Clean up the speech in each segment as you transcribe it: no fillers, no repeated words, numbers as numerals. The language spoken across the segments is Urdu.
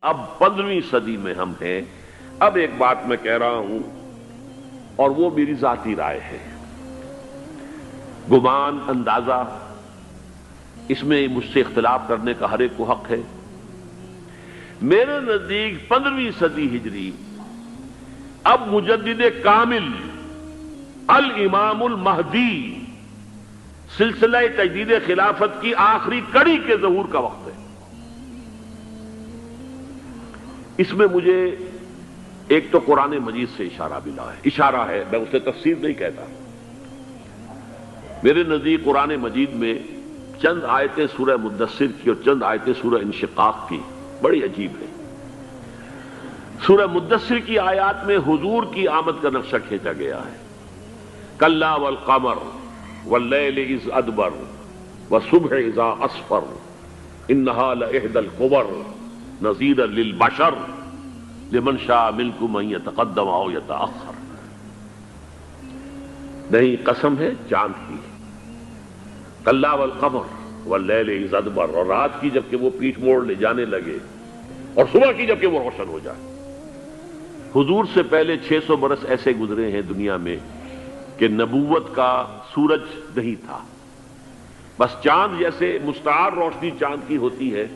اب 15ویں صدی میں ہم ہیں۔ اب ایک بات میں کہہ رہا ہوں اور وہ میری ذاتی رائے ہے، گمان، اندازہ، اس میں مجھ سے اختلاف کرنے کا ہر ایک کو حق ہے۔ میرے نزدیک 15ویں صدی ہجری اب مجدد کامل الامام المہدی سلسلہ تجدید خلافت کی آخری کڑی کے ظہور کا وقت ہے۔ اس میں مجھے ایک تو قرآن مجید سے اشارہ ملا ہے، اشارہ ہے، میں اسے تفسیر نہیں کہتا۔ میرے نزدیک قرآن مجید میں چند آیتیں سورہ مدثر کی اور چند آیتیں سورہ انشقاق کی بڑی عجیب ہے۔ سورہ مدثر کی آیات میں حضور کی آمد کا نقشہ کھینچا گیا ہے، کلا والقمر واللیل اذ ادبر والصبح اذا اسفر انہا لإحدی الکبر نذیرا للبشر لمن شاء منکم ان یتقدم او یتأخر۔ نہیں، قسم ہے چاند کی، کلا والقمر واللیل اذ ادبر، اور رات کی جبکہ وہ پیٹھ موڑ لے جانے لگے اور صبح کی جبکہ وہ روشن ہو جائے۔ حضور سے پہلے 600 برس ایسے گزرے ہیں دنیا میں کہ نبوت کا سورج نہیں تھا، بس چاند جیسے مستعار روشنی چاند کی ہوتی ہے،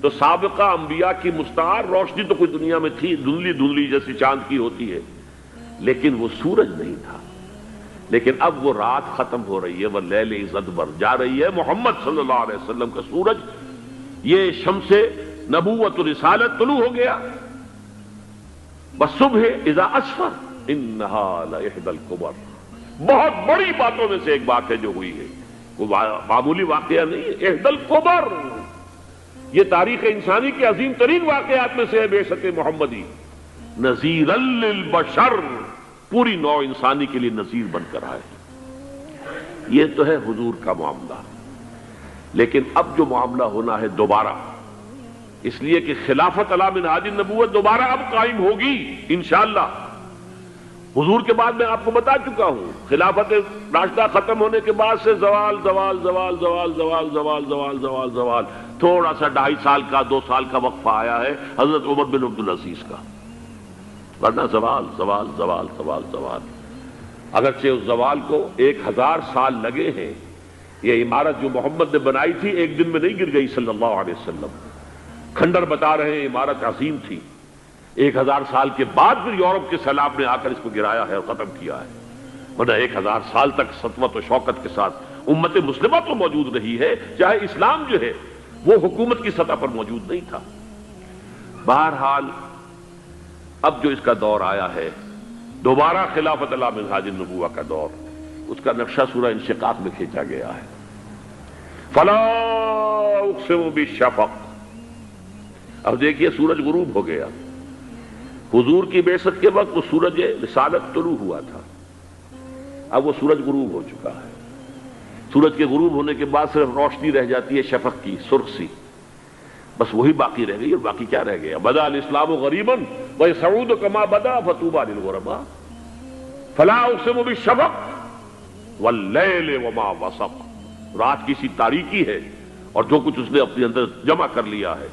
تو سابقہ انبیاء کی مستعار روشنی تو کوئی دنیا میں تھی، دھندلی دھندلی جیسی چاند کی ہوتی ہے، لیکن وہ سورج نہیں تھا۔ لیکن اب وہ رات ختم ہو رہی ہے، واللیل اذ ادبر، جا رہی ہے محمد صلی اللہ علیہ وسلم کا سورج، یہ شمس نبوت و رسالت طلوع ہو گیا۔ والصبح اذا اسفر انہا لإحدی الکبر، بہت بڑی باتوں میں سے ایک بات ہے جو ہوئی ہے، وہ معمولی واقعہ نہیں ہے، احدی الکبر، یہ تاریخ انسانی کے عظیم ترین واقعات میں سے ہے بعثت محمدی، نذیرا للبشر، پوری نوع انسانی کے لیے نذیر بن کر آئے۔ یہ تو ہے حضور کا معاملہ، لیکن اب جو معاملہ ہونا ہے دوبارہ، اس لیے کہ خلافت علی منہاج النبوت دوبارہ اب قائم ہوگی انشاءاللہ۔ حضور کے بعد میں آپ کو بتا چکا ہوں، خلافت راشدہ ختم ہونے کے بعد سے زوال زوال زوال زوال زوال زوال زوال زوال زوال، تھوڑا سا 2.5 سال کا 2 سال کا وقفہ آیا ہے حضرت عمر بن عبدالعزیز کا، ورنہ زوال زوال زوال زوال زوال۔ اگرچہ اس زوال کو 1000 سال لگے ہیں، یہ عمارت جو محمد نے بنائی تھی ایک دن میں نہیں گر گئی صلی اللہ علیہ وسلم، کھنڈر بتا رہے ہیں عمارت عظیم تھی، 1000 سال کے بعد پھر یورپ کے سیلاب نے آ کر اس کو گرایا ہے اور ختم کیا ہے، ورنہ 1000 سال تک سطوت و شوکت کے ساتھ امت مسلمہ تو موجود رہی ہے، چاہے اسلام جو ہے وہ حکومت کی سطح پر موجود نہیں تھا۔ بہرحال اب جو اس کا دور آیا ہے دوبارہ خلافت علی منہاج النبوہ کا دور، اس کا نقشہ سورہ انشقاق میں کھینچا گیا ہے۔ فلا اقسم بالشفق، اب دیکھیے سورج غروب ہو گیا، حضور کی بعثت کے وقت وہ سورج رسالت طلوع ہوا تھا، اب وہ سورج غروب ہو چکا ہے۔ سورج کے غروب ہونے کے بعد صرف روشنی رہ جاتی ہے شفق کی، سرخ سی، بس وہی باقی رہ گئی، اور باقی کیا رہ گیا؟ بدا الاسلام غریبا ویسعود کما بدا فطوبی للغرباء، فلا اقسم بالشفق واللیل وما وسق، رات کی سی تاریکی ہے اور جو کچھ اس نے اپنے اندر جمع کر لیا ہے،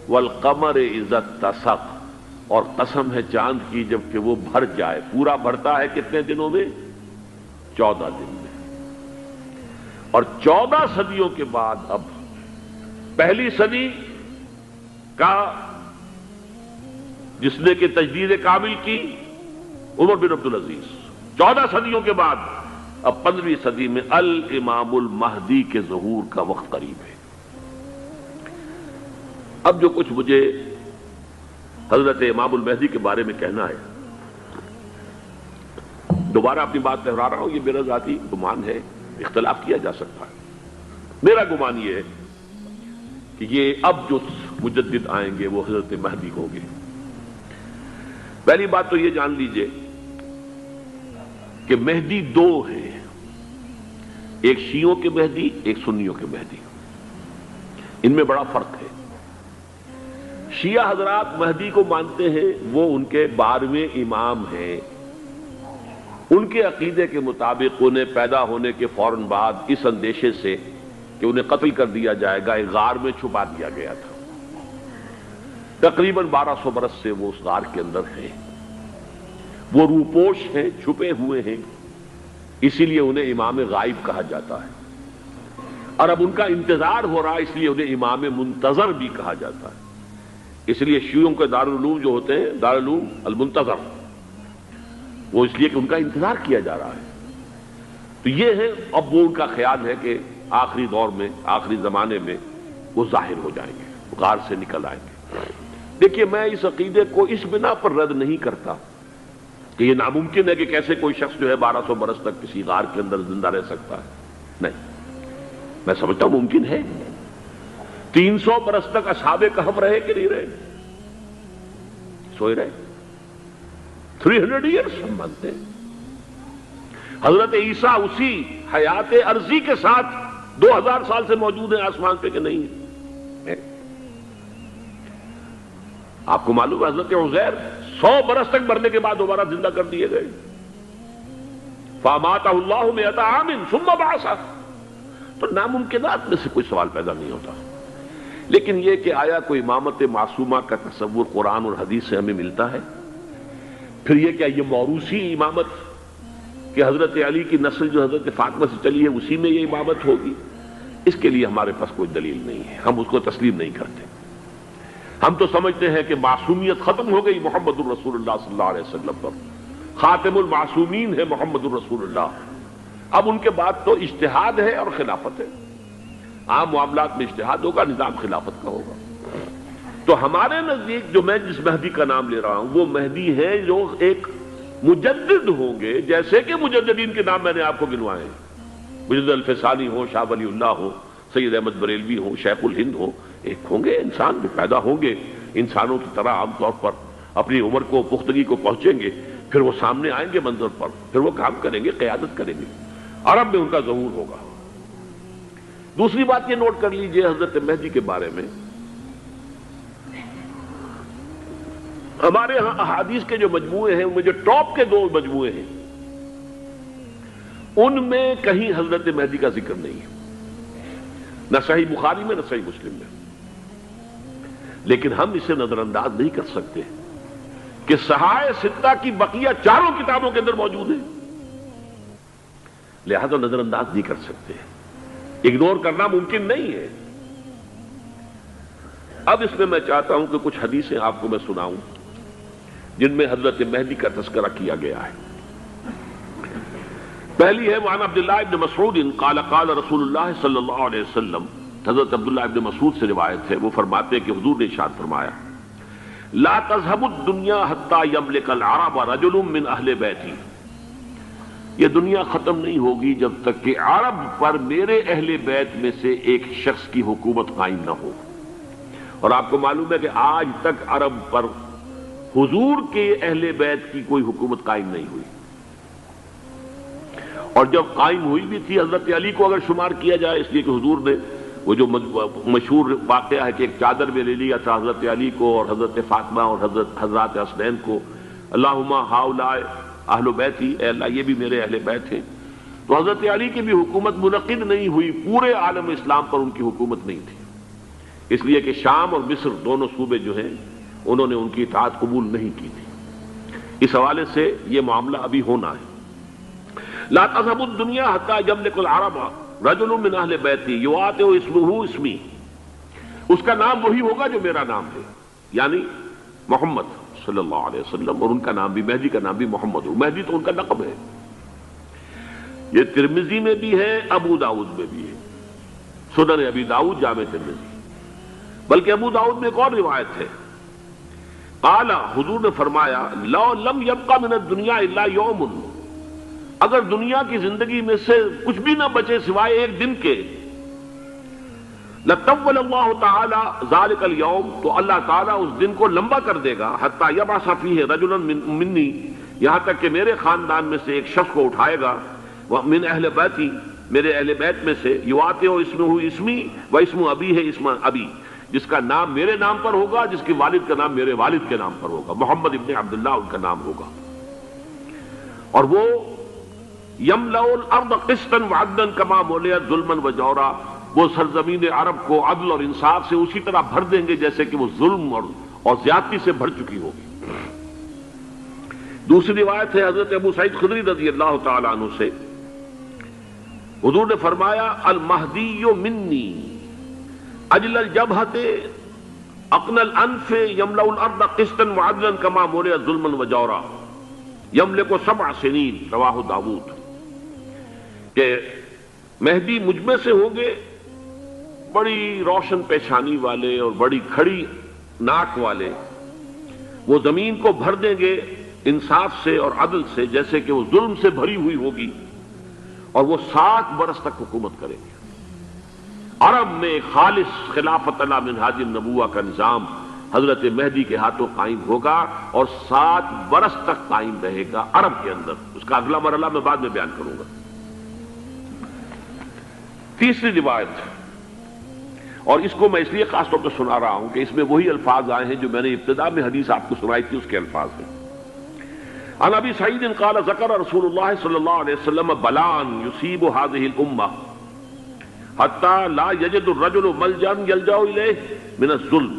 والقمر اذا اتسق، اور قسم ہے چاند کی جبکہ وہ بھر جائے، پورا بھرتا ہے کتنے دنوں میں؟ 14 دن میں۔ اور 14 صدیوں کے بعد اب پہلی صدی کا جس نے کہ تجدید کامل کی عمر بن عبدالعزیز، 14 صدیوں کے بعد اب 15ویں صدی میں الامام المہدی کے ظہور کا وقت قریب ہے۔ اب جو کچھ مجھے حضرت امام المہدی کے بارے میں کہنا ہے، دوبارہ اپنی بات دہرا رہا ہوں، یہ میرا ذاتی گمان ہے، اختلاف کیا جا سکتا ہے۔ میرا گمان یہ ہے کہ یہ اب جو مجدد آئیں گے وہ حضرت مہدی ہوں گے۔ پہلی بات تو یہ جان لیجئے کہ مہدی 2 ہیں، ایک شیعوں کے مہدی، ایک سنیوں کے مہدی، ان میں بڑا فرق ہے۔ شیعہ حضرات مہدی کو مانتے ہیں، وہ ان کے 12ویں امام ہیں، ان کے عقیدے کے مطابق انہیں پیدا ہونے کے فوراً بعد اس اندیشے سے کہ انہیں قتل کر دیا جائے گا ایک غار میں چھپا دیا گیا تھا۔ تقریباً 1200 برس سے وہ اس غار کے اندر ہیں، وہ روپوش ہیں، چھپے ہوئے ہیں، اسی لیے انہیں امام غائب کہا جاتا ہے، اور اب ان کا انتظار ہو رہا ہے، اس لیے انہیں امام منتظر بھی کہا جاتا ہے۔ اس لیے شیعوں کے دارالعلوم جو ہوتے ہیں دارالعلوم المنتظر، وہ اس لیے کہ ان کا انتظار کیا جا رہا ہے۔ تو یہ ہے، اب وہ ان کا خیال ہے کہ آخری دور میں، آخری زمانے میں وہ ظاہر ہو جائیں گے، غار سے نکل آئیں گے۔ دیکھیے، میں اس عقیدے کو اس بنا پر رد نہیں کرتا کہ یہ ناممکن ہے کہ کیسے کوئی شخص جو ہے 1200 برس تک کسی غار کے اندر زندہ رہ سکتا ہے، نہیں، میں سمجھتا ہوں ممکن ہے۔ 300 برس تک اصحاب کہف رہے کہ نہیں رہے؟ سوئے رہے۔ 300 ایئرس ہم مانتے ہیں۔ حضرت عیسیٰ اسی حیات عرضی کے ساتھ 2000 سال سے موجود ہیں آسمان پہ کہ نہیں ہے؟ آپ کو معلوم ہے حضرت عزیر 100 برس تک مرنے کے بعد دوبارہ زندہ کر دیے گئے۔ فَأَمَاتَهُ اللَّهُ مِئَةَ عَامٍ ثُمَّ بَعَثَهُ۔ تو ناممکنات میں سے کوئی سوال پیدا نہیں ہوتا، لیکن یہ کہ آیا کوئی امامت معصومہ کا تصور قرآن اور حدیث سے ہمیں ملتا ہے؟ پھر یہ کیا یہ موروثی امامت کہ حضرت علی کی نسل جو حضرت فاطمہ سے چلی ہے اسی میں یہ امامت ہوگی؟ اس کے لیے ہمارے پاس کوئی دلیل نہیں ہے، ہم اس کو تسلیم نہیں کرتے۔ ہم تو سمجھتے ہیں کہ معصومیت ختم ہو گئی محمد الرسول اللہ صلی اللہ علیہ وسلم پر، خاتم المعصومین ہے محمد الرسول اللہ۔ اب ان کے بعد تو اجتہاد ہے اور خلافت ہے، عام معاملات میں اجتہاد ہوگا، نظام خلافت کا ہوگا۔ تو ہمارے نزدیک جو میں جس مہدی کا نام لے رہا ہوں وہ مہدی ہے جو ایک مجدد ہوں گے، جیسے کہ مجددین کے نام میں نے آپ کو گنوائے ہیں، مجدد الفسانی ہو، شاہ ولی اللہ ہو، سید احمد بریلوی ہو، شیخ الہند ہو، ایک ہوں گے انسان جو پیدا ہوں گے انسانوں کی طرح، عام طور پر اپنی عمر کو، پختگی کو پہنچیں گے، پھر وہ سامنے آئیں گے منظر پر، پھر وہ کام کریں گے، قیادت کریں گے، عرب میں ان کا ظہور ہوگا۔ دوسری بات یہ نوٹ کر لیجئے حضرت مہدی کے بارے میں، ہمارے ہاں احادیث کے جو مجموعے ہیں ان میں جو ٹاپ کے 2 مجموعے ہیں ان میں کہیں حضرت مہدی کا ذکر نہیں ہے، نہ صحیح بخاری میں نہ صحیح مسلم میں، لیکن ہم اسے نظر انداز نہیں کر سکتے کہ صحائح ستہ کی بقیہ 4 کتابوں کے اندر موجود ہیں، لہذا نظر انداز نہیں کر سکتے، اگنور کرنا ممکن نہیں ہے۔ اب اس میں چاہتا ہوں کہ کچھ حدیثیں آپ کو میں سناؤں جن میں حضرت مہدی کا تذکرہ کیا گیا ہے۔ پہلی ہے وعن عبداللہ ابن مسعود قال قال رسول اللہ صلی اللہ علیہ وسلم، حضرت عبداللہ ابن مسعود سے روایت ہے، وہ فرماتے ہیں کہ حضور نے ارشاد فرمایا لا تذهب الدنيا حتى يملك العرب رجل من اہل بیتی، یہ دنیا ختم نہیں ہوگی جب تک کہ عرب پر میرے اہل بیت میں سے ایک شخص کی حکومت قائم نہ ہو۔ اور آپ کو معلوم ہے کہ آج تک عرب پر حضور کے اہل بیت کی کوئی حکومت قائم نہیں ہوئی، اور جب قائم ہوئی بھی تھی حضرت علی کو اگر شمار کیا جائے، اس لیے کہ حضور نے وہ جو مشہور واقعہ ہے کہ ایک چادر میں لے لیا تھا حضرت علی کو اور حضرت فاطمہ اور حضرات حسنین کو، اللہم ہؤلاء اہل بیتی، اے اللہ یہ بھی میرے اہل بیت ہیں، تو حضرت علی کی بھی حکومت منعقد نہیں ہوئی، پورے عالم اسلام پر ان کی حکومت نہیں تھی، اس لیے کہ شام اور مصر دونوں صوبے جو ہیں انہوں نے ان کی اطاعت قبول نہیں کی تھی۔ اس حوالے سے یہ معاملہ ابھی ہونا ہے۔ لا تذهب الدنيا حتى يملك العرب رجل من اہل بیتی یواطئ اسمہ اسمی، اس کا نام وہی ہوگا جو میرا نام ہے، یعنی محمد صلی اللہ علیہ وسلم، اور ان کا نام بھی، مہدی کا نام بھی محمد ہو، مہدی تو ان کا لقب ہے۔ یہ ترمذی میں بھی ہے، ابو داؤد میں بھی ہے، سنن ابی داؤد، جامع ترمذی، بلکہ ابو داؤد میں ایک اور روایت ہے، قال، حضور نے فرمایا لو لم يبقى من الدنيا الا يوم، اگر دنیا کی زندگی میں سے کچھ بھی نہ بچے سوائے ایک دن کے، لطول اللہ تعالی ذلك اليوم، تو اللہ تعالیٰ اس دن کو لمبا کر دے گا، حتی یبعث فیہ رجلا منی، یہاں تک کہ میرے خاندان میں سے ایک شخص کو اٹھائے گا، من اہل بیتی، میرے اہل بیت میں سے، یواطئ اسمہ اسمی و اسم ابی ہے اسم ابی، جس کا نام میرے نام پر ہوگا، جس کے والد کا نام میرے والد کے نام پر ہوگا، محمد ابن عبداللہ ان کا نام ہوگا، اور وہ یملأ الارض قسطا وعدلا کما ملئت ظلما وجورا، وہ سرزمین عرب کو عدل اور انصاف سے اسی طرح بھر دیں گے جیسے کہ وہ ظلم اور زیادتی سے بھر چکی ہوگی۔ دوسری روایت ہے حضرت ابو سعید خدری رضی اللہ تعالی عنہ سے، حضور نے فرمایا المہدی منی اجل الجبہۃ اقن الانف یملأ الارض قسطا وعدلا کما ملئت ظلما وجورا یملک 7 سنین، رواہ داؤد، کہ مہدی مجھ میں سے ہوں گے بڑی روشن پیشانی والے اور بڑی کھڑی ناک والے، وہ زمین کو بھر دیں گے انصاف سے اور عدل سے، جیسے کہ وہ ظلم سے بھری ہوئی ہوگی، اور وہ 7 برس تک حکومت کریں گے۔ عرب میں خالص خلافت علی منہاج النبوہ کا نظام حضرت مہدی کے ہاتھوں قائم ہوگا اور 7 برس تک قائم رہے گا عرب کے اندر۔ اس کا اگلا مرحلہ میں بعد میں بیان کروں گا۔ تیسری روایت، اور اس کو میں اس لیے خاص طور پر سنا رہا ہوں کہ اس میں وہی الفاظ آئے ہیں جو میں نے ابتدا میں حدیث آپ کو سنائی تھی، اس کے الفاظ ہیں۔ عن ابی سعید قال ذکر رسول اللہ صلی اللہ علیہ وسلم بلان یصیب هذه الامہ حتی لا یجد الرجل ملجا یلجا الیہ من الظلم۔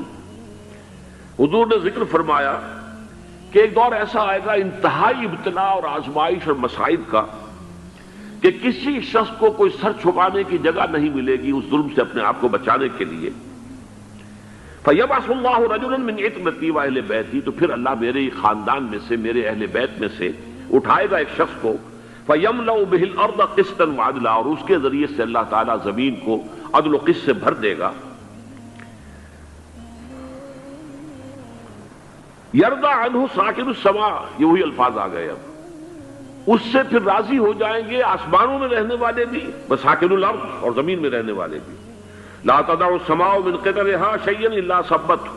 حضور نے ذکر فرمایا کہ ایک دور ایسا آئے گا انتہائی ابتلا اور آزمائش اور مصائب کا کہ کسی شخص کو کوئی سر چھپانے کی جگہ نہیں ملے گی اس ظلم سے اپنے آپ کو بچانے کے لیے۔ فَيَبْعَثُ اللَّهُ رَجُلًا مِّنْ عِتْرَتِي وَأَهْلِ بَيْتِي، تو پھر اللہ میرے خاندان میں سے، میرے اہل بیت میں سے اٹھائے گا ایک شخص کو، فَيَمْلَأُ بِهِ الْأَرْضَ قِسْطًا وَعَدْلًا، اور اس کے ذریعے سے اللہ تعالیٰ زمین کو عدل و قسط سے بھر دے گا۔ يَرْضَى عَنْهُ سَاكِنُ السَّمَاءِ، یہ وہی الفاظ آ گئے، اب اس سے پھر راضی ہو جائیں گے آسمانوں میں رہنے والے بھی، وَسَاكِنُ الْأَرْضِ، اور زمین میں رہنے والے بھی۔ لا تدع السماء من قطرها شيئا الا ثبته،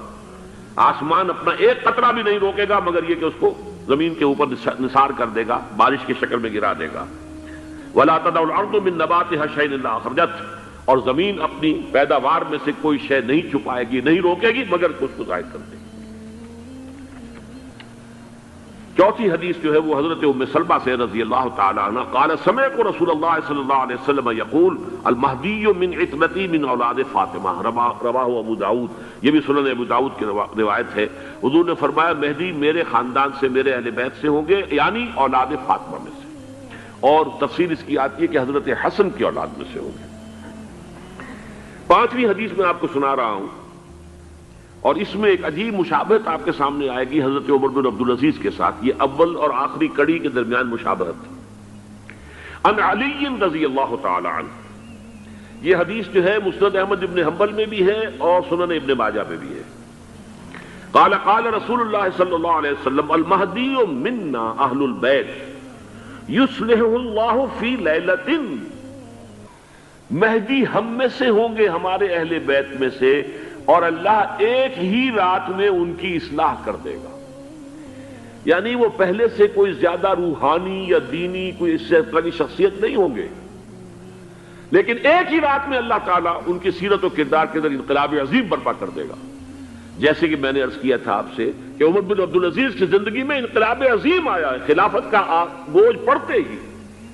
آسمان اپنا ایک قطرہ بھی نہیں روکے گا مگر یہ کہ اس کو زمین کے اوپر نثار کر دے گا، بارش کی شکل میں گرا دے گا۔ ولا تدع الارض من نباتها شيئا الا اخرجته، اور زمین اپنی پیداوار میں سے کوئی شے نہیں چھپائے گی، نہیں روکے گی مگر اس کو ظاہر کر دے گی۔ چوتھی حدیث جو ہے وہ حضرت ام سلمہ سے رضی اللہ تعالی عنہ قال سمعت رسول اللہ صلی اللہ علیہ وسلم یقول المہدی من عترتی من اولاد فاطمہ، رواہ ابو داؤد، یہ بھی سنن ابو داؤد کی روایت ہے۔ حضور نے فرمایا مہدی میرے خاندان سے، میرے اہل بیت سے ہوں گے، یعنی اولاد فاطمہ میں سے، اور تفسیر اس کی آتی ہے کہ حضرت حسن کی اولاد میں سے ہوں گے۔ پانچویں حدیث میں آپ کو سنا رہا ہوں، اور اس میں ایک عجیب مشابہت آپ کے سامنے آئے گی حضرت عمر بن عبدالعزیز کے ساتھ، یہ اول اور آخری کڑی کے درمیان مشابہت۔ عن علی رضی اللہ تعالی عنہ، یہ حدیث جو ہے مسند احمد ابن حنبل میں بھی ہے اور سنن ابن ماجہ میں بھی ہے۔ قال قال رسول اللہ صلی اللہ علیہ وسلم المہدی منا اہل البیت یصلح اللہ فی لیلۃ، مہدی ہم میں سے ہوں گے، ہمارے اہل بیت میں سے، اور اللہ ایک ہی رات میں ان کی اصلاح کر دے گا۔ یعنی وہ پہلے سے کوئی زیادہ روحانی یا دینی کوئی اس سے طرح کی شخصیت نہیں ہوں گے، لیکن ایک ہی رات میں اللہ تعالیٰ ان کی سیرت و کردار کے اندر انقلاب عظیم برپا کر دے گا۔ جیسے کہ میں نے عرض کیا تھا آپ سے کہ عمر بن عبدالعزیز کی زندگی میں انقلاب عظیم آیا ہے، خلافت کا بوجھ پڑتے ہی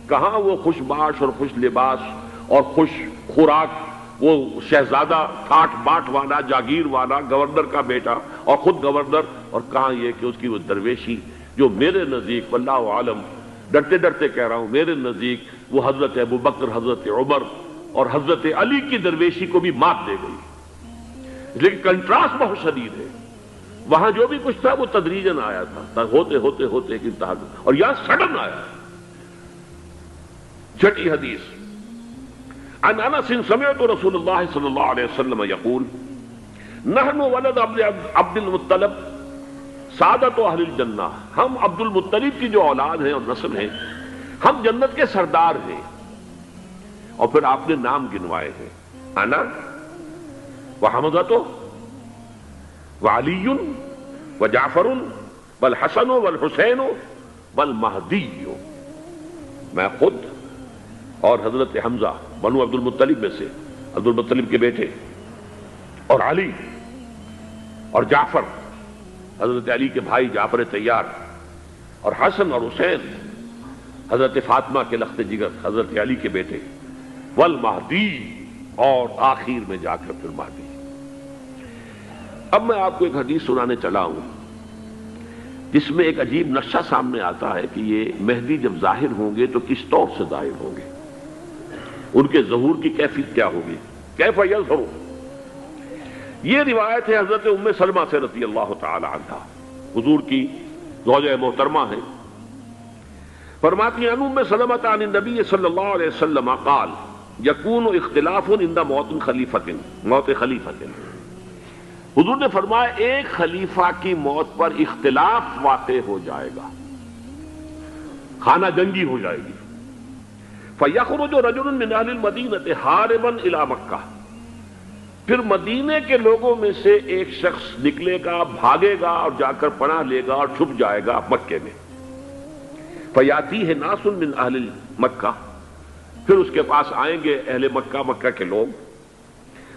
کہاں وہ خوش باش اور خوش لباس اور خوش خوراک، وہ شہزادہ ٹھاٹ باٹ والا، جاگیر والا، گورنر کا بیٹا اور خود گورنر، اور کہاں یہ کہ اس کی وہ درویشی جو میرے نزدیک واللہ عالم، ڈرتے ڈرتے کہہ رہا ہوں، میرے نزدیک وہ حضرت ابو بکر، حضرت عمر اور حضرت علی کی درویشی کو بھی مات دے گئی۔ لیکن کنٹراسٹ بہت شدید ہے، وہاں جو بھی کچھ تھا وہ تدریجاً آیا تھا، ہوتے ہوتے ہوتے ایک انتہا، اور یہاں سڈن آیا۔ چھٹی حدیث عن انس سمعت رسول اللہ صلی اللہ علیہ وسلم یقول نحن ولد عبد المطلب سعادت اہل الجنہ، ہم عبد المطلب کی جو اولاد ہیں اور نسل ہیں، ہم جنت کے سردار ہیں۔ اور پھر آپ نے نام گنوائے ہیں، انا وحمزۃ وعلی وجعفر والحسن والحسین والمہدی، میں خود اور حضرت حمزہ بنو عبد المطلب میں سے، عبد المطلب کے بیٹے، اور علی اور جعفر حضرت علی کے بھائی جعفر طیار، اور حسن اور حسین حضرت فاطمہ کے لخت جگر حضرت علی کے بیٹے، والمہدی، اور آخر میں جا کر پھر مہدی۔ اب میں آپ کو ایک حدیث سنانے چلا ہوں جس میں ایک عجیب نقشہ سامنے آتا ہے کہ یہ مہدی جب ظاہر ہوں گے تو کس طور سے ظاہر ہوں گے، ان کے ظہور کی کیفیت کیا ہوگی، کیف یظہر۔ یہ روایت ہے حضرت ام سلمہ سے رضی اللہ تعالی عنہا، حضور کی زوجہ محترمہ ہیں، فرماتی ہیں ام سلمہ عن النبی صلی اللہ علیہ وسلم قال یکون اختلاف عند موت خلیفۃ، موت خلیفۃ، حضور نے فرمایا ایک خلیفہ کی موت پر اختلاف واقع ہو جائے گا، خانہ جنگی ہو جائے گی۔ فَيَخْرُجُ رَجُلٌ مِّنْ أَهْلِ الْمَدِينَةِ حَارِبًا إِلَىٰ مکہ، پھر مدینے کے لوگوں میں سے ایک شخص نکلے گا، بھاگے گا اور جا کر پناہ لے گا اور چھپ جائے گا مکے میں۔ فَيَأْتِيهِ نَاسٌ مِّنْ أَهْلِ مکہ، پھر اس کے پاس آئیں گے اہل مکہ، مکہ کے لوگ،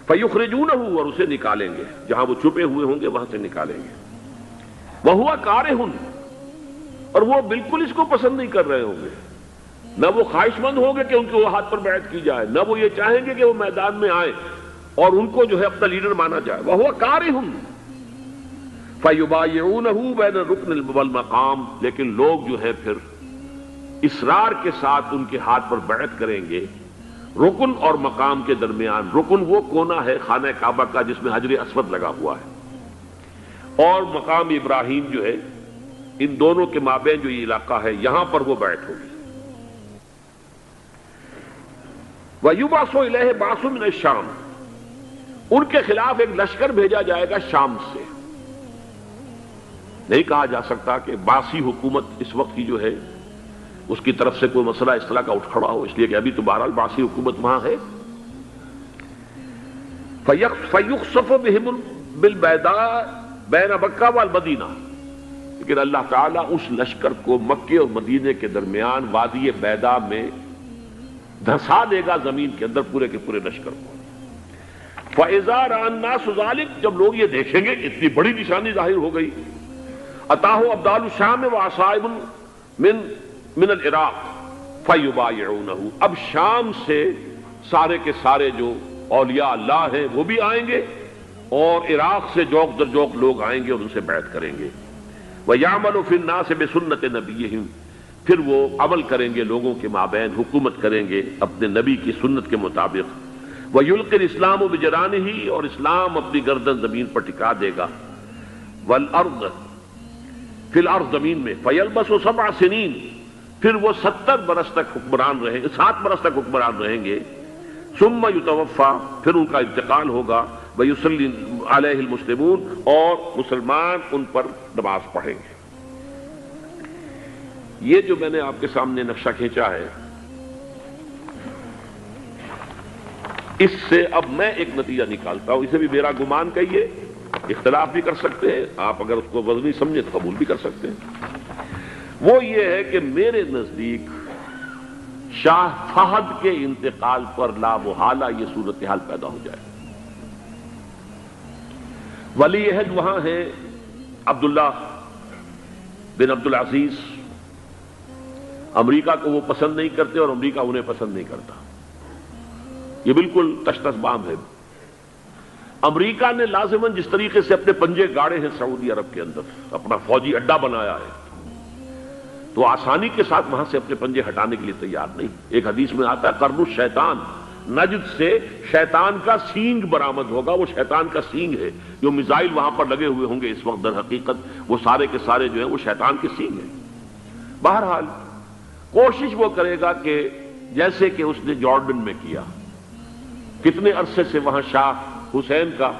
فَيُخْرِجُونَهُ، اور اسے نکالیں گے، جہاں وہ چھپے ہوئے ہوں گے وہاں سے نکالیں گے، وَهُوَ كَارِهٌ، اور وہ بالکل اس کو پسند نہیں کر رہے ہوں گے، نہ وہ خواہش مند ہوں گے کہ ان کے وہ ہاتھ پر بیعت کی جائے، نہ وہ یہ چاہیں گے کہ وہ میدان میں آئیں اور ان کو جو ہے اپنا لیڈر مانا جائے، وَهُوَ كَارِهٌ فَيُبَايِعُونَهُ بَيْنَ الرُّكْنِ وَالْمَقَامِ، لیکن لوگ جو ہے پھر اصرار کے ساتھ ان کے ہاتھ پر بیعت کریں گے رکن اور مقام کے درمیان۔ رکن وہ کونا ہے خانہ کعبہ کا جس میں حجر اسود لگا ہوا ہے، اور مقام ابراہیم جو ہے، ان دونوں کے مابین جو یہ علاقہ ہے یہاں پر وہ بیعت ہوگی۔ وَيُبْعَثُ إِلَيْهِ بَعْثٌ مِّنَ الشَّامِ، ان کے خلاف ایک لشکر بھیجا جائے گا شام سے۔ نہیں کہا جا سکتا کہ باسی حکومت اس وقت کی جو ہے اس کی طرف سے کوئی مسئلہ اس طرح کا اٹھ کھڑا ہو، اس لیے کہ ابھی تو بہرحال باسی حکومت وہاں ہے۔ فَيُخْسَفُ بِهِمْ بِالْبَيْضَاءِ بَيْنَ مَکَّہ وَالْمَدِینَہ، لیکن اللہ تعالیٰ اس لشکر کو مکے اور مدینے کے درمیان وادی بیضاء میں دھسا دے گا، زمین کے اندر پورے کے پورے لشکر کو۔ فَإِذَا رَأَى النَّاسُ ذَلِكَ، جب لوگ یہ دیکھیں گے اتنی بڑی نشانی ظاہر ہو گئی، أَتَاهُ أَبْدَالُ الشَّامِ وَعَصَائِبٌ من العراق فَيُبَايِعُونَهُ، اب شام سے سارے کے سارے جو اولیاء اللہ ہیں وہ بھی آئیں گے، اور عراق سے جوق در جوق لوگ آئیں گے اور ان سے بیعت کریں گے۔ وَيَعْمَلُ فِي النَّاسِ بِسُنَّةِ نَبِيِّهِمْ، پھر وہ عمل کریں گے لوگوں کے مابین، حکومت کریں گے اپنے نبی کی سنت کے مطابق۔ وَيُلْقِي الْإِسْلَامُ بِجَرَانِهِ، اور اسلام اپنی گردن زمین پر ٹکا دے گا۔ وَالْأَرْضَ فِي الْأَرْضِ، زمین میں۔ فَيَلْبَسُ 7 سنین، پھر وہ 70 برس تک حکمران رہیں، 7 برس تک حکمران رہیں گے۔ ثم یتوفا، پھر ان کا انتقال ہوگا۔ ویصلی علیہ المسلمون، اور مسلمان ان پر نماز پڑھیں گے۔ یہ جو میں نے آپ کے سامنے نقشہ کھینچا ہے، اس سے اب میں ایک نتیجہ نکالتا ہوں، اسے بھی میرا گمان کہیے، اختلاف بھی کر سکتے ہیں آپ، اگر اس کو وزنی سمجھے تو قبول بھی کر سکتے ہیں۔ وہ یہ ہے کہ میرے نزدیک شاہ فہد کے انتقال پر لا محالہ یہ صورتحال پیدا ہو جائے۔ ولی عہد وہاں ہیں عبداللہ بن عبدالعزیز، امریکہ کو وہ پسند نہیں کرتے اور امریکہ انہیں پسند نہیں کرتا، یہ بالکل تش تش بام ہے۔ امریکہ نے لازماً جس طریقے سے اپنے پنجے گاڑے ہیں سعودی عرب کے اندر، اپنا فوجی اڈا بنایا ہے، تو آسانی کے ساتھ وہاں سے اپنے پنجے ہٹانے کے لیے تیار نہیں۔ ایک حدیث میں آتا ہے قرن الشیطان، نجد سے شیطان کا سینگ برآمد ہوگا، وہ شیطان کا سینگ ہے، جو میزائل وہاں پر لگے ہوئے ہوں گے اس وقت، در حقیقت وہ سارے کے سارے جو ہیں وہ شیطان کے سینگ ہیں۔ بہرحال کوشش وہ کرے گا کہ جیسے کہ اس نے جارڈن میں کیا، کتنے عرصے سے وہاں شاہ حسین کا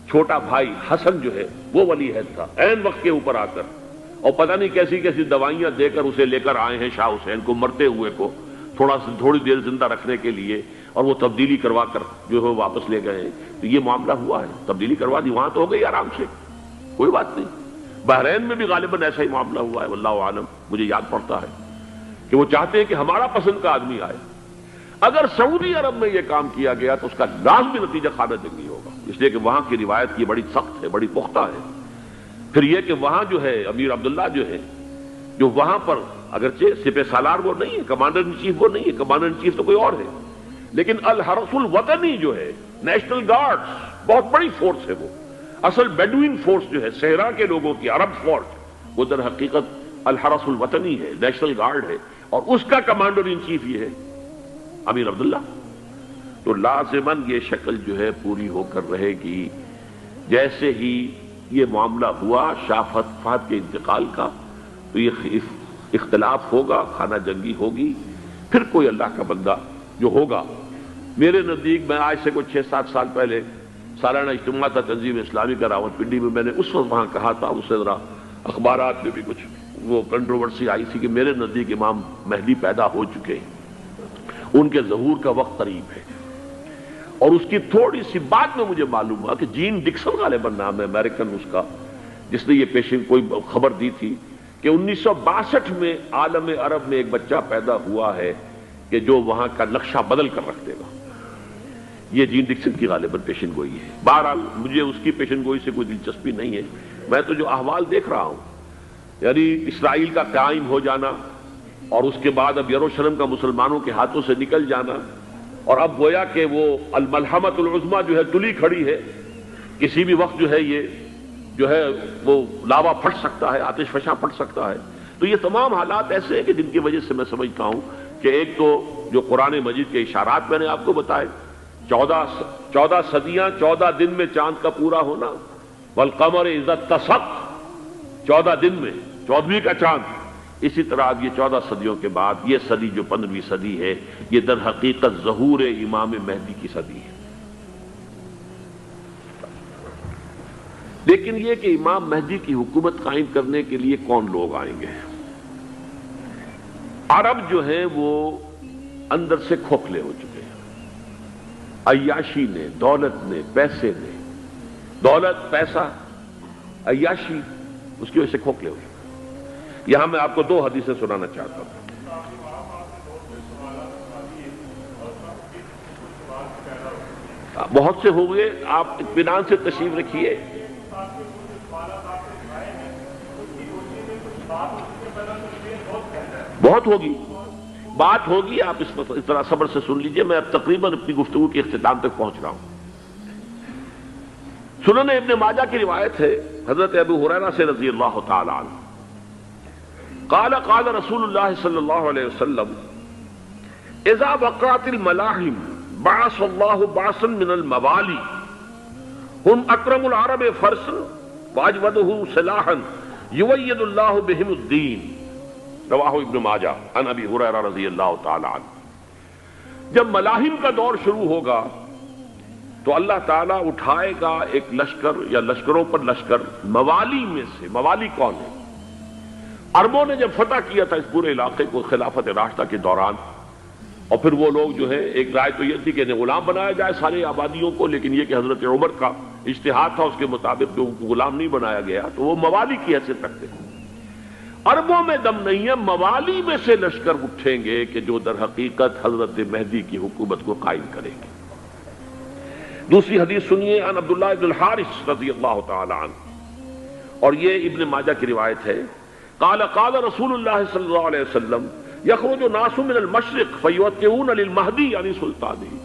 چھوٹا بھائی حسن جو ہے وہ ولی عہد تھا، عین وقت کے اوپر آ کر، اور پتہ نہیں کیسی کیسی دوائیاں دے کر اسے لے کر آئے ہیں شاہ حسین کو، مرتے ہوئے کو تھوڑی دیر زندہ رکھنے کے لیے، اور وہ تبدیلی کروا کر جو ہے واپس لے گئے ہیں۔ تو یہ معاملہ ہوا ہے، تبدیلی کروا دی، وہاں تو ہو گئی آرام سے، کوئی بات نہیں۔ بحرین میں بھی غالباً ایسا ہی معاملہ ہوا ہے، واللہ عالم، مجھے یاد پڑتا ہے کہ وہ چاہتے ہیں کہ ہمارا پسند کا آدمی آئے۔ اگر سعودی عرب میں یہ کام کیا گیا تو اس کا لازمی نتیجہ خانہ جنگی ہوگا، اس لیے کہ وہاں کی روایت یہ بڑی سخت ہے، بڑی پختہ ہے۔ پھر یہ کہ وہاں جو ہے امیر عبداللہ جو ہے، جو وہاں پر اگرچہ سپہ سالار وہ نہیں ہے، کمانڈر ان چیف وہ نہیں ہے، کمانڈر ان چیف تو کوئی اور ہے، لیکن الحرس الوطنی جو ہے، نیشنل گارڈز، بہت بڑی فورس ہے وہ، اصل بیڈوین فورس جو ہے صحرا کے لوگوں کی عرب فورس، وہ در حقیقت الحرس الوطنی ہے، نیشنل گارڈ ہے، اور اس کا کمانڈر ان چیف یہ ہے امیر عبداللہ. تو لازماً یہ شکل جو ہے پوری ہو کر رہے گی. جیسے ہی یہ معاملہ ہوا شاہ فہد کے انتقال کا تو یہ اختلاف ہوگا، خانہ جنگی ہوگی. پھر کوئی اللہ کا بندہ جو ہوگا، میرے نزدیک، میں آج سے کوئی 6-7 سال پہلے سالانہ اجتماع تھا تنظیم اسلامی کا راولپنڈی میں، میں نے اس وقت وہاں کہا تھا، اس سے ذرا اخبارات میں بھی کچھ وہ کنٹروورسی آئی تھی کہ میرے نزدیک امام مہدی پیدا ہو چکے ہیں، ان کے ظہور کا وقت قریب ہے. اور اس کی تھوڑی سی بات میں مجھے معلوم ہوا کہ جین ڈکسن غالباً نام ہے امریکن اس کا، جس نے یہ پیشن کوئی خبر دی تھی کہ 1962 میں عالم عرب میں ایک بچہ پیدا ہوا ہے کہ جو وہاں کا نقشہ بدل کر رکھ دے گا. یہ جین ڈکسن کی غالباً پیشن گوئی ہے. بہرحال مجھے اس کی پیشن گوئی سے کوئی دلچسپی نہیں ہے. میں تو جو احوال دیکھ رہا ہوں، یعنی اسرائیل کا قائم ہو جانا، اور اس کے بعد اب یروشلم کا مسلمانوں کے ہاتھوں سے نکل جانا، اور اب گویا کہ وہ الملحمۃ العظمیٰ جو ہے تلی کھڑی ہے، کسی بھی وقت جو ہے یہ جو ہے وہ لاوا پھٹ سکتا ہے، آتش فشاں پھٹ سکتا ہے. تو یہ تمام حالات ایسے ہیں کہ جن کی وجہ سے میں سمجھتا ہوں کہ ایک تو جو قرآن مجید کے اشارات میں نے آپ کو بتائے، 14 صدیاں 14 دن میں چاند کا پورا ہونا، والقمر اذا اتسق، 14 دن میں 14ویں کا چاند. اسی طرح اب یہ 14 صدیوں کے بعد یہ صدی جو 15ویں صدی ہے، یہ در حقیقت ظہور امام مہدی کی صدی ہے. لیکن یہ کہ امام مہدی کی حکومت قائم کرنے کے لیے کون لوگ آئیں گے؟ عرب جو ہیں وہ اندر سے کھوکھلے ہو چکے ہیں. عیاشی نے، دولت نے، پیسے نے، دولت، پیسہ، عیاشی، اس کی وجہ سے کھوکھلے ہو چکے ہیں. یہاں میں آپ کو 2 حدیثیں سنانا چاہتا ہوں. بہت سے ہو گئے، آپ اطمینان سے تشریف رکھیے. بہت ہوگی، بات ہوگی، آپ اس طرح صبر سے سن لیجئے. میں اب تقریباً اپنی گفتگو کے اختتام تک پہنچ رہا ہوں. سنن ابن ماجہ کی روایت ہے حضرت ابو ہریرہ سے رضی اللہ تعالی عنہ، قال قال رسول اللہ صلی اللہ علیہ وسلم اذا وقعت الملاحم بعث اللہ بعثا من الموالی هم اکرم العرب فرسا واجودہ سلاحا یوید اللہ بہم الدین. رواہ ابن ماجہ عن ابی ہریرہ رضی اللہ تعالی عنہ. جب ملاحم کا دور شروع ہوگا تو اللہ تعالیٰ اٹھائے گا ایک لشکر یا لشکروں پر لشکر موالی میں سے. موالی کون ہے؟ عربوں نے جب فتح کیا تھا اس پورے علاقے کو خلافت راشدہ کے دوران، اور پھر وہ لوگ جو ہے، ایک رائے تو یہ تھی کہ انہیں غلام بنایا جائے سارے آبادیوں کو، لیکن یہ کہ حضرت عمر کا اجتہاد تھا اس کے مطابق کہ ان کو غلام نہیں بنایا گیا، تو وہ موالی کی حیثیت رکھتے ہیں. عربوں میں دم نہیں ہے، موالی میں سے لشکر اٹھیں گے کہ جو در حقیقت حضرت مہدی کی حکومت کو قائم کریں گے. دوسری حدیث سنیے عن عبداللہ ابن الحارث رضی اللہ تعالی عنہ، اور یہ ابن ماجہ کی روایت ہے. قال قال رسول اللہ صلی اللہ علیہ وسلم یخرج ناس من المشرق فیوقعون للمہدی یعنی سلطانی.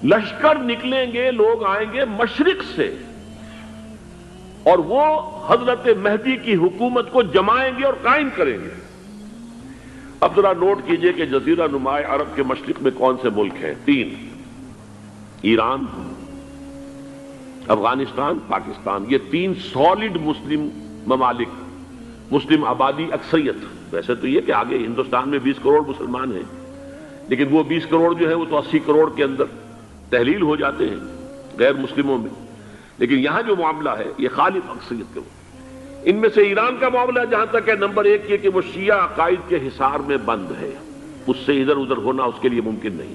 لشکر نکلیں گے، لوگ آئیں گے مشرق سے، اور وہ حضرت مہدی کی حکومت کو جمائیں گے اور قائم کریں گے. اب ذرا نوٹ کیجئے کہ جزیرہ نماء عرب کے مشرق میں کون سے ملک ہیں؟ 3: ایران، افغانستان، پاکستان. یہ 3 سالڈ مسلم ممالک، مسلم آبادی اکثریت. ویسے تو یہ کہ آگے ہندوستان میں 20 کروڑ مسلمان ہیں، لیکن وہ 20 کروڑ جو ہے وہ تو 80 کروڑ کے اندر تحلیل ہو جاتے ہیں غیر مسلموں میں. لیکن یہاں جو معاملہ ہے یہ خالص اکثریت کے. ان میں سے ایران کا معاملہ جہاں تک ہے، نمبر 1 یہ کہ وہ شیعہ عقائد کے حصار میں بند ہے، اس سے ادھر ادھر ہونا اس کے لیے ممکن نہیں.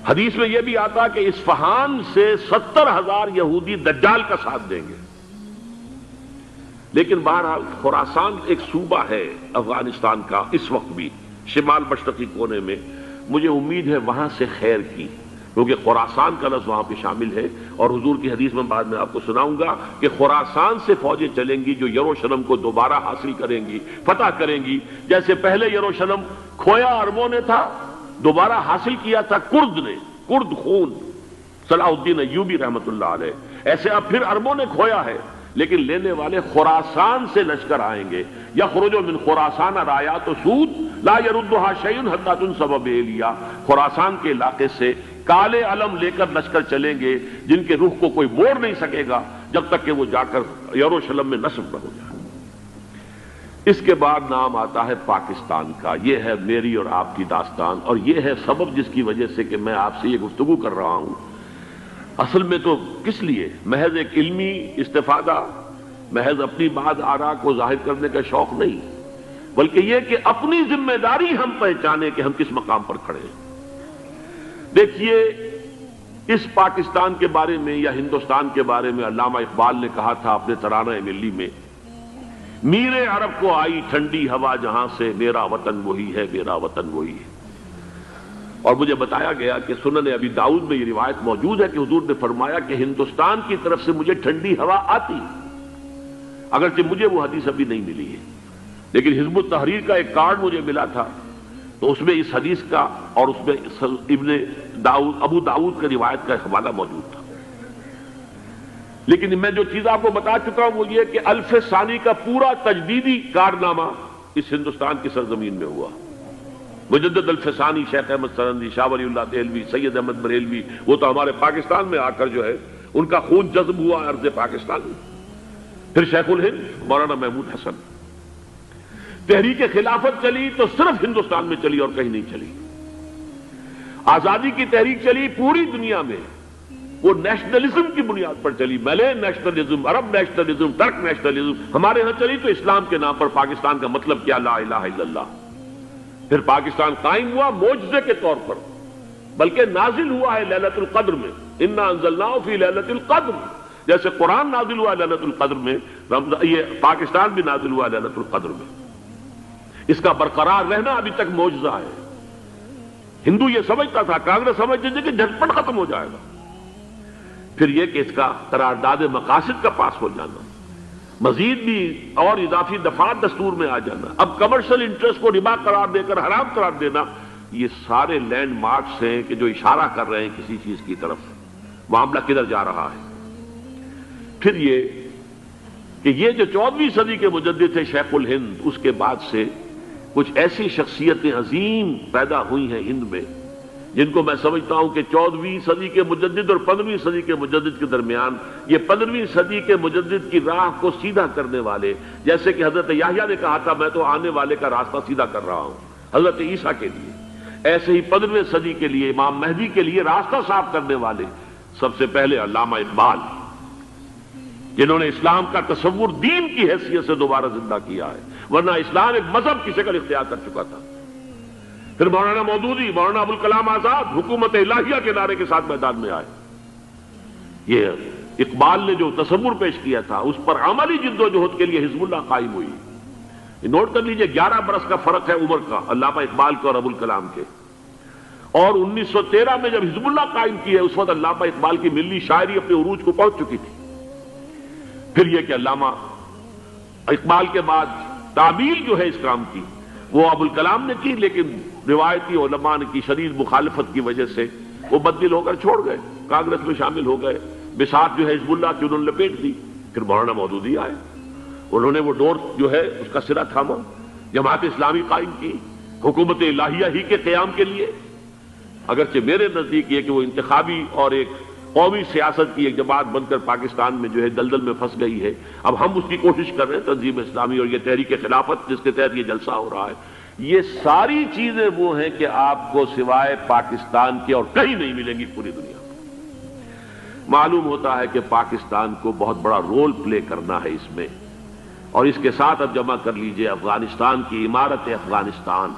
حدیث میں یہ بھی آتا کہ اصفہان سے 70,000 یہودی دجال کا ساتھ دیں گے. لیکن بہرحال خراسان ایک صوبہ ہے افغانستان کا اس وقت بھی شمال مشرقی کونے میں، مجھے امید ہے وہاں سے خیر کی، کیونکہ خراسان کا لفظ وہاں پہ شامل ہے. اور حضور کی حدیث میں بعد میں آپ کو سناؤں گا کہ خراسان سے فوجیں چلیں گی جو یروشلم کو دوبارہ حاصل کریں گی، فتح کریں گی. جیسے پہلے یروشلم کھویا عربوں نے تھا، دوبارہ حاصل کیا تھا کرد نے، کرد خون، صلاح الدین ایوبی رحمت اللہ علیہ. ایسے اب پھر عربوں نے کھویا ہے، لیکن لینے والے خراسان سے لشکر آئیں گے. یخرج من خراسان رایات سود لا یردھا شیء حتی تنصب بإیلیا. خراسان کے علاقے سے کالے علم لے کر لشکر چلیں گے جن کے رخ کو کوئی موڑ نہیں سکے گا جب تک کہ وہ جا کر یروشلم میں نصب نہ ہو جائے. اس کے بعد نام آتا ہے پاکستان کا. یہ ہے میری اور آپ کی داستان، اور یہ ہے سبب جس کی وجہ سے کہ میں آپ سے یہ گفتگو کر رہا ہوں. اصل میں تو کس لیے؟ محض ایک علمی استفادہ، محض اپنی بات آراء کو ظاہر کرنے کا شوق نہیں، بلکہ یہ کہ اپنی ذمہ داری ہم پہچانیں کہ ہم کس مقام پر کھڑے ہیں. دیکھیے، اس پاکستان کے بارے میں یا ہندوستان کے بارے میں علامہ اقبال نے کہا تھا اپنے ترانہ ملی میں، میرے عرب کو آئی ٹھنڈی ہوا جہاں سے، میرا وطن وہی ہے، میرا وطن وہی ہے. اور مجھے بتایا گیا کہ سنن ابی داؤد میں یہ روایت موجود ہے کہ حضور نے فرمایا کہ ہندوستان کی طرف سے مجھے ٹھنڈی ہوا آتی، اگرچہ مجھے وہ حدیث ابھی نہیں ملی ہے، لیکن حزب التحریر کا ایک کارڈ مجھے ملا تھا، تو اس میں اس حدیث کا اور اس میں ابو داؤد کا روایت کا حوالہ موجود تھا. لیکن میں جو چیز آپ کو بتا چکا ہوں وہ یہ کہ الف ثانی کا پورا تجدیدی کارنامہ اس ہندوستان کی سرزمین میں ہوا. مجدد الف ثانی شیخ احمد سرندی، شاہ ولی اللہ دہلوی، سید احمد بریلوی، وہ تو ہمارے پاکستان میں آ کر جو ہے ان کا خون جذب ہوا ارض پاکستان میں. پھر شیخ الہند مولانا محمود حسن. تحریک خلافت چلی تو صرف ہندوستان میں چلی اور کہیں نہیں چلی. آزادی کی تحریک چلی پوری دنیا میں، وہ نیشنلزم کی بنیاد پر چلی، ملے نیشنلزم، عرب نیشنلزم، ترک نیشنلزم. ہمارے ہاں چلی تو اسلام کے نام پر پاکستان کا مطلب کیا؟ لا الہ الا اللہ. پھر پاکستان قائم ہوا معجزے کے طور پر، بلکہ نازل ہوا ہے لیلۃ القدر میں. انا انزلناہ فی لیلۃ القدر، جیسے قرآن نازل ہوا لیلۃ القدر میں، یہ پاکستان بھی نازل ہوا لیلۃ القدر میں. اس کا برقرار رہنا ابھی تک معجزہ ہے. ہندو یہ سمجھتا تھا، کانگریس سمجھتی تھی کہ جھٹپٹ ختم ہو جائے گا. پھر یہ کہ اس کا قرارداد مقاصد کا پاس ہو جانا، مزید بھی اور اضافی دفعات دستور میں آ جانا، اب کمرشل انٹرسٹ کو ربا قرار دے کر حرام قرار دینا، یہ سارے لینڈ مارکس ہیں کہ جو اشارہ کر رہے ہیں کسی چیز کی طرف، معاملہ کدھر جا رہا ہے. پھر یہ کہ یہ جو 14ویں صدی کے مجدد تھے شیخ الہند، اس کے بعد سے کچھ ایسی شخصیتیں عظیم پیدا ہوئی ہیں ہند میں جن کو میں سمجھتا ہوں کہ 14ویں صدی کے مجدد اور 15ویں صدی کے مجدد کے درمیان، یہ 15ویں صدی کے مجدد کی راہ کو سیدھا کرنے والے، جیسے کہ حضرت یحییٰ نے کہا تھا میں تو آنے والے کا راستہ سیدھا کر رہا ہوں حضرت عیسیٰ کے لیے، ایسے ہی 15ویں صدی کے لیے امام مہدی کے لیے راستہ صاف کرنے والے سب سے پہلے علامہ اقبال، جنہوں نے اسلام کا تصور دین کی حیثیت سے دوبارہ زندہ کیا ہے، ورنہ اسلام ایک مذہب کی شکل اختیار کر چکا تھا. پھر مولانا مودودی، مولانا ابوالکلام آزاد حکومت الہیہ کے نعرے کے ساتھ میدان میں آئے. یہ اقبال نے جو تصور پیش کیا تھا اس پر عملی جد و جہد کے لیے حزب اللہ قائم ہوئی. نوٹ کر لیجئے 11 برس کا فرق ہے عمر کا علامہ اقبال کے اور ابوالکلام کے. اور 1913 میں جب حزب اللہ قائم کی ہے اس وقت علامہ اقبال کی ملی شاعری اپنے عروج کو پہنچ چکی تھی. پھر یہ کہ علامہ اقبال کے بعد تعبیل جو ہے اس کام کی وہ ابوالکلام نے کی، لیکن روایتی علماء کی شدید مخالفت کی وجہ سے وہ بددل ہو کر چھوڑ گئے، کانگریس میں شامل ہو گئے، بساط جو ہے حزب اللہ کی انہوں نے لپیٹ دی. پھر مولانا مودودی آئے، انہوں نے وہ ڈور جو ہے اس کا سرا تھاما، جماعت اسلامی قائم کی حکومت الہیہ ہی کے قیام کے لیے. اگرچہ میرے نزدیک یہ کہ وہ انتخابی اور ایک قومی سیاست کی ایک جماعت بن کر پاکستان میں جو ہے دلدل میں پھنس گئی ہے، اب ہم اس کی کوشش کر رہے ہیں تنظیم اسلامی اور یہ تحریک خلافت جس کے تحت یہ جلسہ ہو رہا ہے. یہ ساری چیزیں وہ ہیں کہ آپ کو سوائے پاکستان کے اور کہیں نہیں ملیں گی پوری دنیا میں. معلوم ہوتا ہے کہ پاکستان کو بہت بڑا رول پلے کرنا ہے اس میں، اور اس کے ساتھ اب جمع کر لیجئے افغانستان کی عمارت افغانستان،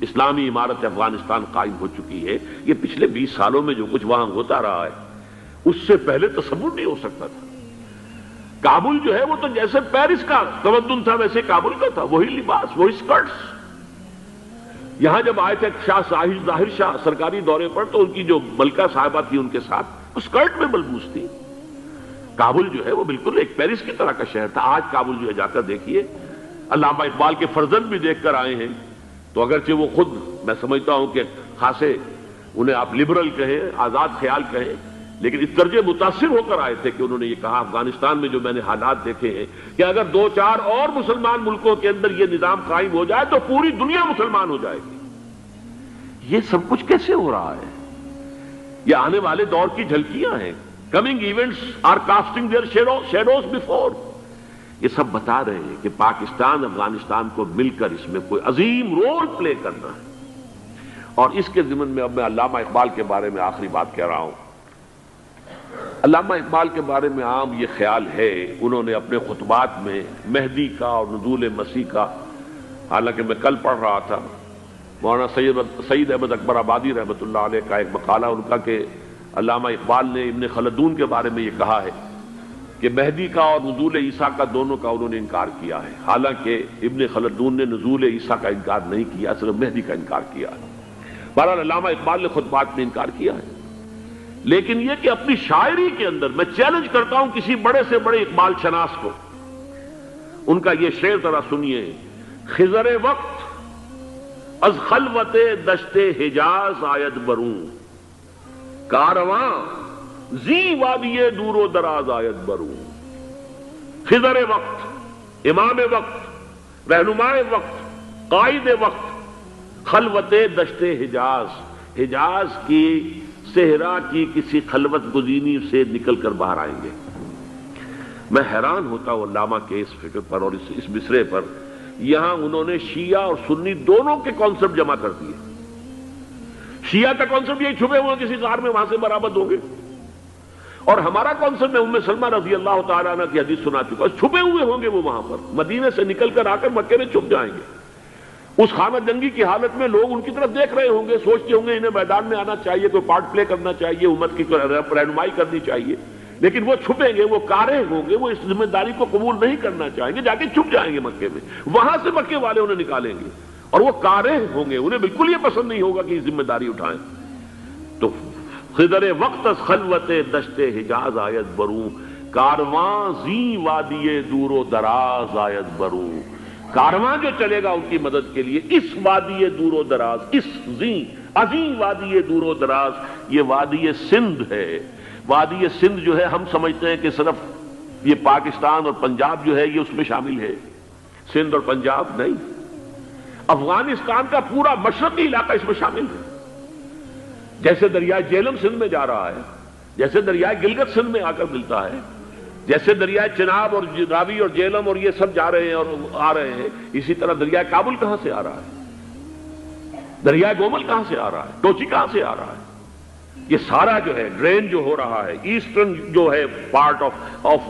اسلامی عمارت افغانستان قائم ہو چکی ہے. یہ پچھلے 20 سالوں میں جو کچھ وہاں ہوتا رہا ہے اس سے پہلے تصور نہیں ہو سکتا تھا. کابل جو ہے وہ تو جیسے پیرس کا تمدن تھا ویسے کابل کا تھا، وہی لباس، وہی سکرٹس. یہاں جب آئے تھے شاہ ظاہر شاہ سرکاری دورے پر تو ان کی جو ملکہ صاحبہ تھی ان کے ساتھ وہ سکرٹ میں ملبوس تھی. کابل جو ہے وہ بالکل ایک پیرس کی طرح کا شہر تھا. آج کابل جو ہے جا کر دیکھیے، علامہ اقبال کے فرزند بھی دیکھ کر آئے ہیں، تو اگرچہ وہ خود میں سمجھتا ہوں کہ خاصے انہیں آپ لبرل کہیں، آزاد خیال کہیں، لیکن اس درجے متاثر ہو کر آئے تھے کہ انہوں نے یہ کہا افغانستان میں جو میں نے حالات دیکھے ہیں کہ اگر 2-4 اور مسلمان ملکوں کے اندر یہ نظام قائم ہو جائے تو پوری دنیا مسلمان ہو جائے گی۔ یہ سب کچھ کیسے ہو رہا ہے؟ یہ آنے والے دور کی جھلکیاں ہیں۔ Coming events are casting their shadows before. یہ سب بتا رہے ہیں کہ پاکستان افغانستان کو مل کر اس میں کوئی عظیم رول پلے کرنا ہے۔ اور اس کے ضمن میں اب میں علامہ اقبال کے بارے میں آخری بات کہہ رہا ہوں۔ علامہ اقبال کے بارے میں عام یہ خیال ہے، انہوں نے اپنے خطبات میں مہدی کا اور نزول مسیح کا، حالانکہ میں کل پڑھ رہا تھا مولانا سید احمد اکبر آبادی رحمۃ اللہ علیہ کا ایک مقالہ ان کا کہ علامہ اقبال نے ابن خلدون کے بارے میں یہ کہا ہے کہ مہدی کا اور نزول عیسیٰ کا دونوں کا انہوں نے انکار کیا ہے، حالانکہ ابن خلدون نے نزول عیسیٰ کا انکار نہیں کیا، صرف مہدی کا انکار کیا ہے۔ بہرحال علامہ اقبال نے خطبات میں انکار کیا ہے، لیکن یہ کہ اپنی شاعری کے اندر میں چیلنج کرتا ہوں کسی بڑے سے بڑے اقبال شناس کو، ان کا یہ شعر ذرا سنیے: خضر وقت از خلوت دشت حجاز آید بروں، کارواں زی وادی دور و دراز آید بروں۔ خضر وقت، امام وقت، رہنمائے وقت، قائد وقت، خلوت دشت حجاز، حجاز کی صحرا کی کسی خلوت گزینی سے نکل کر باہر آئیں گے۔ میں حیران ہوتا ہوں علامہ کے اس فکر پر اور اس مصرے پر۔ یہاں انہوں نے شیعہ اور سنی دونوں کے کانسیپٹ جمع کر دیے۔ شیعہ کا کانسیپٹ یہی چھپے ہوئے کسی غار میں وہاں سے برآمد ہوں گے، اور ہمارا کانسیپٹ میں ام سلمہ رضی اللہ تعالیٰ عنہ کی حدیث سنا چکا، چھپے ہوئے ہوں گے وہ وہاں پر، مدینے سے نکل کر آ کر مکے میں چھپ جائیں گے۔ اس خانہ جنگی کی حالت میں لوگ ان کی طرف دیکھ رہے ہوں گے، سوچتے ہوں گے انہیں میدان میں آنا چاہیے، کوئی پارٹ پلے کرنا چاہیے، امت کی رہنمائی کرنی چاہیے، لیکن وہ چھپیں گے، وہ کارے ہوں گے، وہ اس ذمہ داری کو قبول نہیں کرنا چاہیں گے، جا کے چھپ جائیں گے مکے میں، وہاں سے مکے والے انہیں نکالیں گے، اور وہ کارے ہوں گے، انہیں بالکل یہ پسند نہیں ہوگا کہ یہ ذمہ داری اٹھائیں۔ تو خضر وقت از خلوت دشت حجاز آید بروں، کارواں زی وادی دور و دراز آید بروں۔ کارواں جو چلے گا ان کی مدد کے لیے اس وادی دور و دراز، اس عظیم وادی دور و دراز، یہ وادی سندھ ہے۔ وادی سندھ جو ہے ہم سمجھتے ہیں کہ صرف یہ پاکستان اور پنجاب جو ہے یہ اس میں شامل ہے، سندھ اور پنجاب نہیں، افغانستان کا پورا مشرقی علاقہ اس میں شامل ہے۔ جیسے دریائے جیلم سندھ میں جا رہا ہے، جیسے دریائے گلگت سندھ میں آ کر ملتا ہے، جیسے دریائے چناب اور راوی اور جیلم اور یہ سب جا رہے ہیں اور آ رہے ہیں، اسی طرح دریائے کابل کہاں سے آ رہا ہے، دریائے گومل کہاں سے آ رہا ہے، ٹوچی کہاں سے آ رہا ہے، یہ سارا جو ہے ڈرین جو ہو رہا ہے، ایسٹرن جو ہے پارٹ آف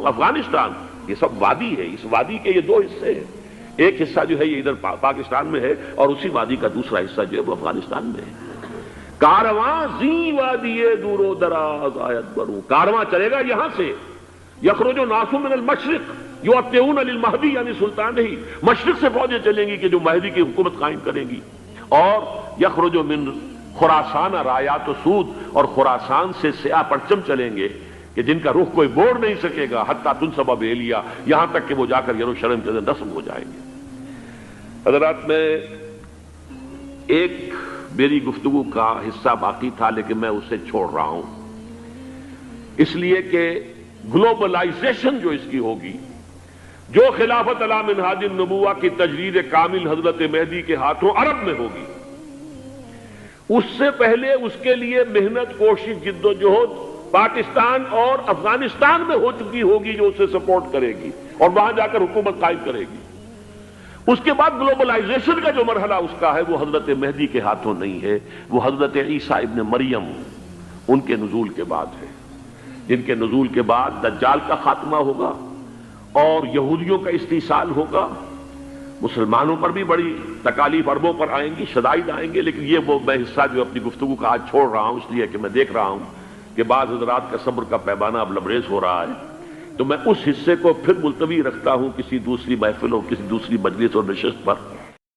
افغانستان، یہ سب وادی ہے۔ اس وادی کے یہ دو حصے ہیں، ایک حصہ جو ہے یہ ادھر پاکستان میں ہے، اور اسی وادی کا دوسرا حصہ جو ہے وہ افغانستان میں ہے۔ کارواں زی وادی دور و دراز آیت بروں، کارواں چلے گا یہاں سے، یخرج الناس من المشرق یؤتون للمہدی، یعنی سلطان ہی مشرق سے فوجیں چلیں گی کہ جو مہدی کی حکومت قائم کریں گی، اور یخرج من خراسان رایات و سود، اور خراسان سے سیاہ پرچم چلیں گے کہ جن کا رخ کوئی موڑ نہیں سکے گا، حتیٰ تنصب بیلیا، یہاں تک کہ وہ جا کر یروشلم کے اندر نصب ہو جائیں گے۔ حضرات، میں ایک میری گفتگو کا حصہ باقی تھا لیکن میں اسے چھوڑ رہا ہوں، اس لیے کہ گلوبلائزیشن جو اس کی ہوگی، جو خلافت علی منہاج النبوہ کی تجرید کامل حضرت مہدی کے ہاتھوں عرب میں ہوگی، اس سے پہلے اس کے لیے محنت، کوشش، جد و جہد پاکستان اور افغانستان میں ہو چکی ہوگی جو اسے سپورٹ کرے گی اور وہاں جا کر حکومت قائم کرے گی۔ اس کے بعد گلوبلائزیشن کا جو مرحلہ اس کا ہے وہ حضرت مہدی کے ہاتھوں نہیں ہے، وہ حضرت عیسیٰ ابن مریم ان کے نزول کے بعد ہے، جن کے نزول کے بعد دجال کا خاتمہ ہوگا اور یہودیوں کا استحصال ہوگا، مسلمانوں پر بھی بڑی تکالیف عربوں پر آئیں گی، شدائد آئیں گے، لیکن یہ وہ میں حصہ جو اپنی گفتگو کا آج چھوڑ رہا ہوں اس لیے کہ میں دیکھ رہا ہوں کہ بعض حضرات کا صبر کا پیمانہ اب لبریز ہو رہا ہے، تو میں اس حصے کو پھر ملتوی رکھتا ہوں کسی دوسری محفل اور کسی دوسری مجلس اور نشست پر۔